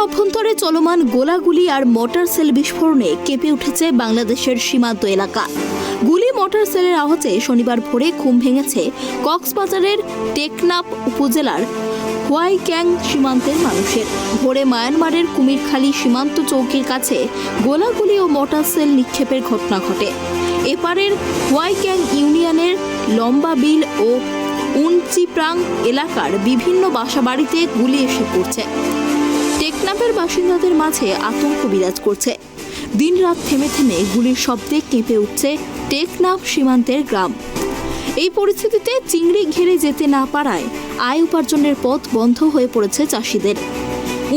অভ্যন্তরে চলমান গোলাগুলি আর মোটর সেল বিস্ফোরণে কেঁপে উঠেছে বাংলাদেশের সীমান্ত এলাকা। গুলি মোটর সেলের আওয়াজে শনিবার ভোরে ঘুম ভেঙেছে কক্সবাজারের টেকনাফ উপজেলার হোয়াইক্যাং সীমান্তের মানুষের। ভোরে মায়ানমারের কুমিরখালী সীমান্ত চৌকির কাছে গোলাগুলি ও মোটর সেল নিক্ষেপের ঘটনা ঘটে। এপারের হোয়াইক্যাং ইউনিয়নের লম্বা বিল ও উনচিপ্রাং এলাকার বিভিন্ন বাসাবাড়িতে গুলি এসে পড়ছে। টেকনাফের বাসিন্দাদের মাঝে আতঙ্ক বিরাজ করছে। দিনরাত থেমে থেমে গুলির শব্দে কেঁপে উঠছে টেকনাফ সীমান্তের গ্রাম। এই পরিস্থিতিতে চিংড়ি ঘেরে যেতে না পারায় আয় উপার্জনের পথ বন্ধ হয়ে পড়েছে চাষিদের।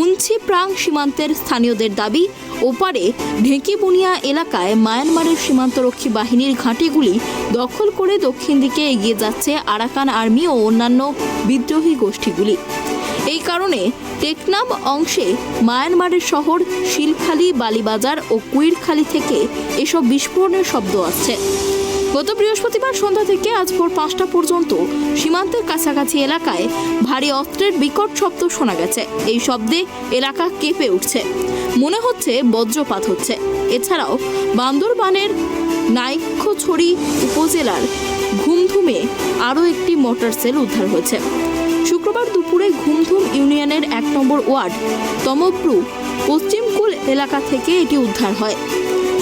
উনচিপ্রাং সীমান্তের স্থানীয়দের দাবি, ওপারে ঢেঁকিবুনিয়া এলাকায় মায়ানমারের সীমান্তরক্ষী বাহিনীর ঘাঁটিগুলি দখল করে দক্ষিণ দিকে এগিয়ে যাচ্ছে আরাকান আর্মি ও অন্যান্য বিদ্রোহী গোষ্ঠীগুলি। এই কারণে টেকনাফ অংশে মায়ানমারের শহর শিলখালী, বালিবাজার ও কুইরখালী থেকে এসব বিস্ফোরণের শব্দ আসছে। গত বৃহস্পতিবার সন্ধ্যা থেকে আজ ভোর 5টা পর্যন্ত সীমান্তের কাছাকাছি এলাকায় ভারী অস্ত্রের বিকট শব্দ শোনা গেছে। এই শব্দে এলাকা কেঁপে উঠছে, মনে হচ্ছে বজ্রপাত হচ্ছে। এছাড়াও বান্দরবানের নাইক্ষ্যংছড়ি উপজেলার ঘুমধুমে আরও একটি মোটর সেল উদ্ধার হয়েছে। শুক্রবার দুপুরে ঘুমধুম ইউনিয়নের 1 নম্বর ওয়ার্ড তমব্রু পশ্চিমকুল এলাকা থেকে এটি উদ্ধার হয়।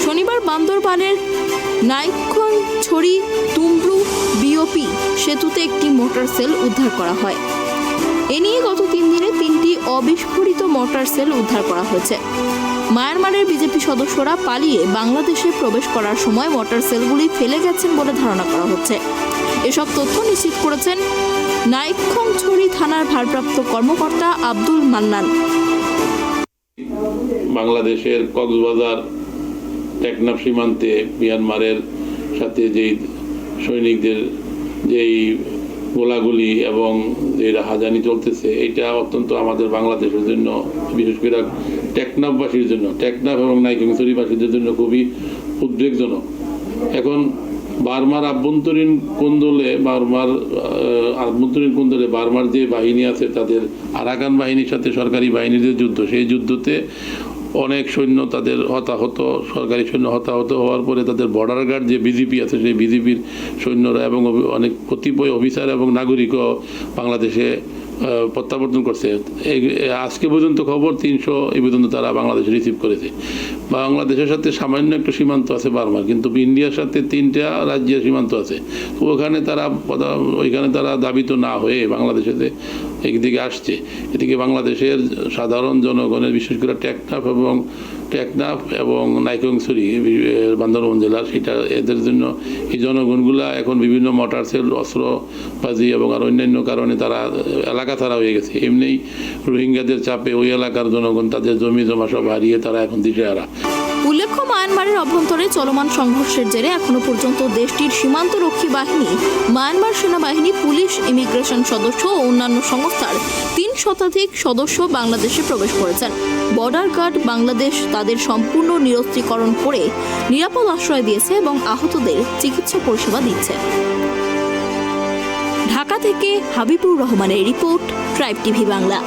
শনিবার বান্দরবানের নাইক্ষ্যংছড়ি তুমব্রু বিওপি সেতুতে একটি মোটর সেল উদ্ধার করা হয়। এ নিয়ে গত 3 দিনে 3টি অবিস্ফোরিত মোটর সেল উদ্ধার করা হয়েছে। মায়ানমারের বিজেপি সদস্যরা পালিয়ে বাংলাদেশে প্রবেশ করার সময় মোটর সেলগুলি ফেলে গেছেন বলে ধারণা করা হচ্ছে। এসব তথ্য নিশ্চিত করেছেন নাইক্ষ্যংছড়ি থানার ভারপ্রাপ্ত কর্মকর্তা আব্দুল মান্নান। বাংলাদেশের কক্সবাজার টেকনাফ সীমান্তে মিয়ানমারের সাথে যেই সৈনিকদের যেই গোলাগুলি এবং যে রাহাজানি চলতেছে, এটা অত্যন্ত আমাদের বাংলাদেশের জন্য, বিশেষ করে টেকনাফবাসীর জন্য, টেকনাফ এবং নাইক্ষ্যংছড়িবাসীদের জন্য খুবই উদ্বেগজনক। এখন বার্মার আভ্যন্তরীণ কোন্দলে বার্মার যে বাহিনী আছে, তাদের আরাকান বাহিনীর সাথে সরকারি বাহিনীর যে যুদ্ধ, সেই যুদ্ধতে অনেক সৈন্য তাদের হতাহত, সরকারি সৈন্য হতাহত হওয়ার পরে তাদের বর্ডার গার্ড যে বিজেপি আছে, সেই বিজেপির সৈন্যরা এবং অনেক কতিপয় অফিসার এবং নাগরিকও বাংলাদেশে প্রত্যাবর্তন করছে। আজকে পর্যন্ত খবর 300 এই পর্যন্ত তারা বাংলাদেশে রিসিভ করেছে। বাংলাদেশের সাথে সামান্য একটা সীমান্ত আছে বার্মার, কিন্তু ইন্ডিয়ার সাথে 3টা রাজ্যের সীমান্ত আছে। ওইখানে তারা দাবিত না হয়ে বাংলাদেশেতে একদিকে আসছে। এদিকে বাংলাদেশের সাধারণ জনগণের, বিশেষ করে টেকনাফ এবং নাইক্ষ্যংছড়ি বান্দরবান জেলার, সেটা এদের জন্য এই জনগণগুলা এখন বিভিন্ন মোটর সেল, অস্ত্রবাজি এবং আর অন্যান্য কারণে তারা এলাকা ছাড়া হয়ে গেছে। এমনিই রোহিঙ্গাদের চাপে ওই এলাকার জনগণ তাদের জমি জমা সব হারিয়ে তারা এখন দিশেহারা। উল্লেখ্য, মায়ানমারের অভ্যন্তরে চলমান সংঘর্ষের জেরে এখনো পর্যন্ত দেশটির সীমান্তরক্ষী বাহিনী, মায়ানমার সেনাবাহিনী, পুলিশ, ইমিগ্রেশন সদস্য ও অন্যান্য সংস্থার 3 শতাধিক সদস্য বাংলাদেশে প্রবেশ করেছেন। বর্ডার গার্ড বাংলাদেশ তাদের সম্পূর্ণ নিরস্ত্রীকরণ করে নিরাপদ আশ্রয় দিয়েছে এবং আহতদের চিকিৎসা পরিষেবা দিচ্ছে। ঢাকা থেকে হাবিবুর রহমানের রিপোর্ট, ট্রাইব টিভি বাংলা।